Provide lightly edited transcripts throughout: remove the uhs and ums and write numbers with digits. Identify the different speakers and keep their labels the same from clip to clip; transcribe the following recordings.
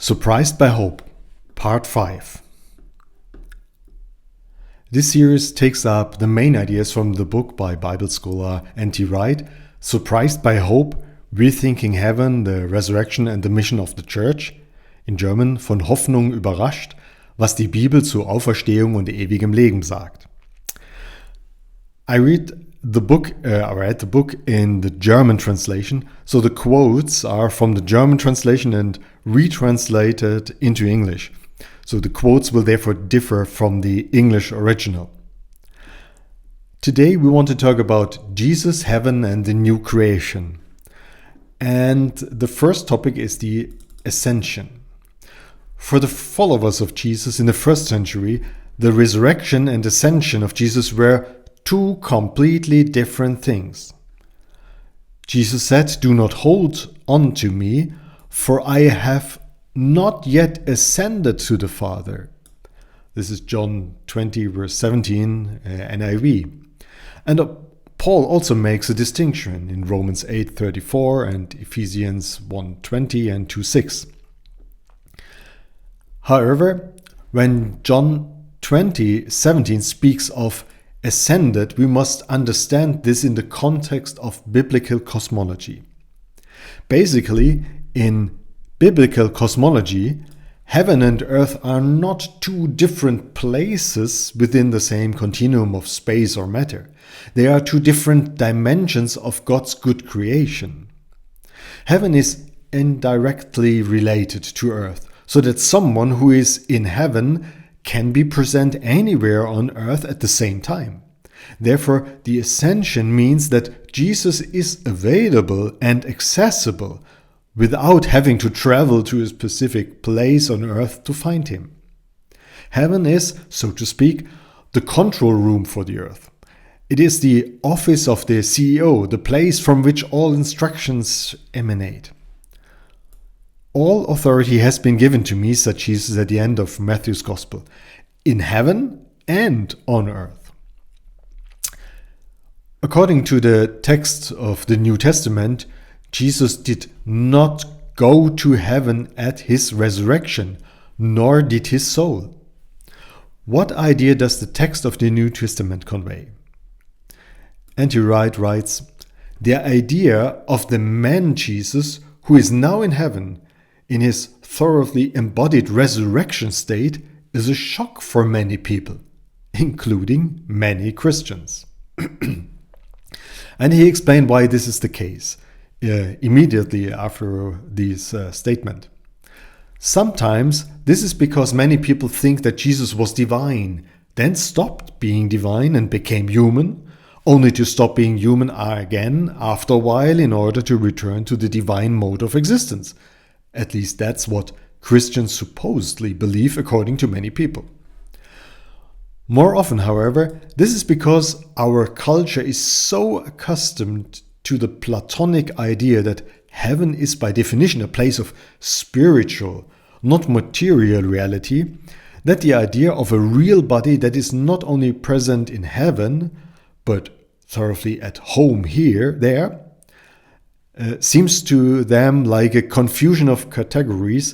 Speaker 1: Surprised by Hope, Part 5. This series takes up the main ideas from the book by Bible scholar N.T. Wright, Surprised by Hope, Rethinking Heaven, the Resurrection and the Mission of the Church, in German von Hoffnung überrascht, was die Bibel zu Auferstehung und ewigem Leben sagt. I read the book in the German translation, so the quotes are from the German translation and retranslated into English. So the quotes will therefore differ from the English original. Today we want to talk about Jesus, heaven and the new creation. And the first topic is the Ascension. For the followers of Jesus in the first century, the resurrection and ascension of Jesus were two completely different things. Jesus said, "Do not hold on to me, for I have not yet ascended to the Father." This is John 20, verse 17, NIV. And Paul also makes a distinction in Romans 8:34 and Ephesians 1:20 and 2:6. However, when John 20:17 speaks of ascended, we must understand this in the context of biblical cosmology. Basically, in biblical cosmology, heaven and earth are not two different places within the same continuum of space or matter. They are two different dimensions of God's good creation. Heaven is indirectly related to earth, so that someone who is in heaven can be present anywhere on earth at the same time. Therefore, the ascension means that Jesus is available and accessible without having to travel to a specific place on earth to find him. Heaven is, so to speak, the control room for the earth. It is the office of the CEO, the place from which all instructions emanate. "All authority has been given to me," said Jesus at the end of Matthew's Gospel, "in heaven and on earth." According to the text of the New Testament, Jesus did not go to heaven at his resurrection, nor did his soul. What idea does the text of the New Testament convey? N.T. Wright writes, "The idea of the man Jesus, who is now in heaven, in his thoroughly embodied resurrection state, is a shock for many people, including many Christians." And he explained why this is the case immediately after this statement. Sometimes this is because many people think that Jesus was divine, then stopped being divine and became human, only to stop being human again after a while in order to return to the divine mode of existence. At least that's what Christians supposedly believe, according to many people. More often, however, this is because our culture is so accustomed to the Platonic idea that heaven is by definition a place of spiritual, not material reality, that the idea of a real body that is not only present in heaven, but thoroughly at home there, seems to them like a confusion of categories,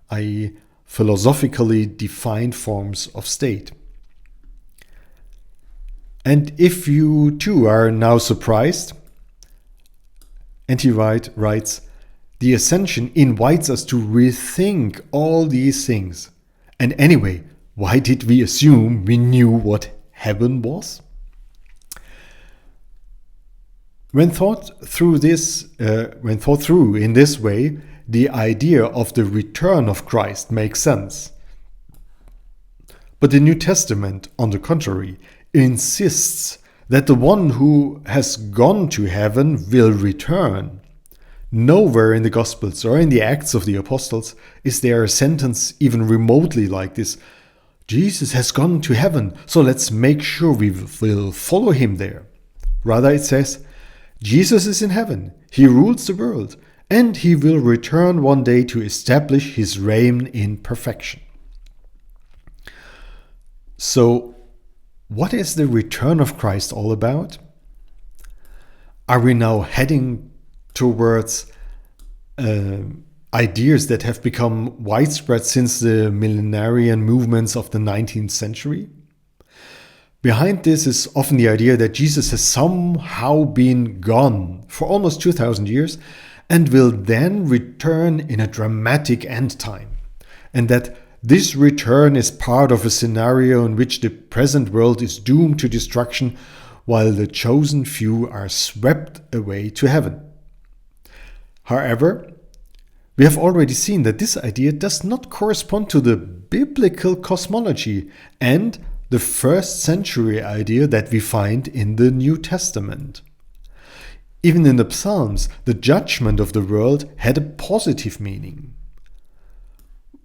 Speaker 1: i.e., philosophically defined forms of state. And if you too are now surprised, N.T. Wright writes, "The Ascension invites us to rethink all these things. And anyway, why did we assume we knew what heaven was?" When thought through in this way, the idea of the return of Christ makes sense. But the New Testament, on the contrary, insists that the one who has gone to heaven will return. Nowhere in the Gospels or in the Acts of the Apostles is there a sentence even remotely like this: "Jesus has gone to heaven, so let's make sure we will follow him there." Rather, it says, "Jesus is in heaven, he rules the world, and he will return one day to establish his reign in perfection." So, what is the return of Christ all about? Are we now heading towards ideas that have become widespread since the millenarian movements of the 19th century. Behind this is often the idea that Jesus has somehow been gone for almost 2000 years and will then return in a dramatic end time, and that this return is part of a scenario in which the present world is doomed to destruction while the chosen few are swept away to heaven. However, we have already seen that this idea does not correspond to the biblical cosmology and the first century idea that we find in the New Testament. Even in the Psalms, the judgment of the world had a positive meaning.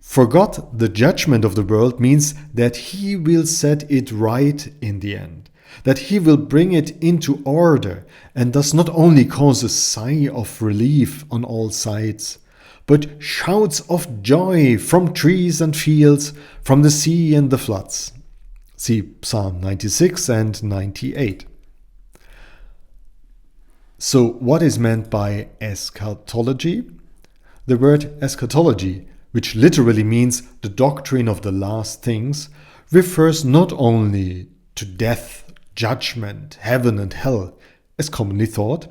Speaker 1: For God, the judgment of the world means that He will set it right in the end, that He will bring it into order and does not only cause a sigh of relief on all sides, but shouts of joy from trees and fields, from the sea and the floods. See Psalm 96 and 98. So what is meant by eschatology? The word eschatology, which literally means the doctrine of the last things, refers not only to death, judgment, heaven and hell, as commonly thought,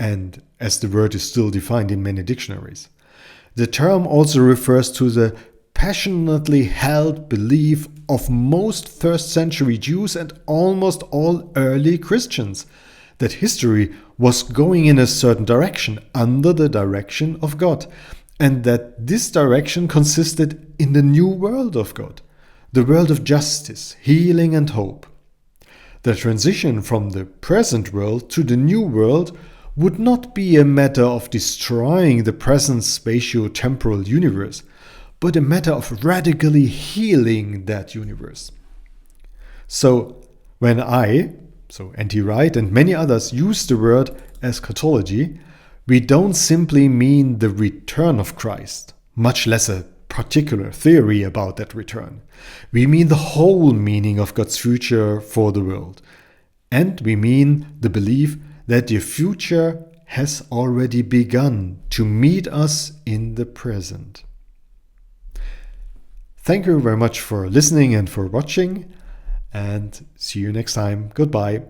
Speaker 1: and as the word is still defined in many dictionaries. The term also refers to the passionately held belief of most first century Jews and almost all early Christians that history was going in a certain direction, under the direction of God, and that this direction consisted in the new world of God, the world of justice, healing and hope. The transition from the present world to the new world would not be a matter of destroying the present spatio-temporal universe, but a matter of radically healing that universe. So when N.T. Wright and many others use the word eschatology, we don't simply mean the return of Christ, much less a particular theory about that return. We mean the whole meaning of God's future for the world. And we mean the belief that the future has already begun to meet us in the present. Thank you very much for listening and for watching, and see you next time. Goodbye.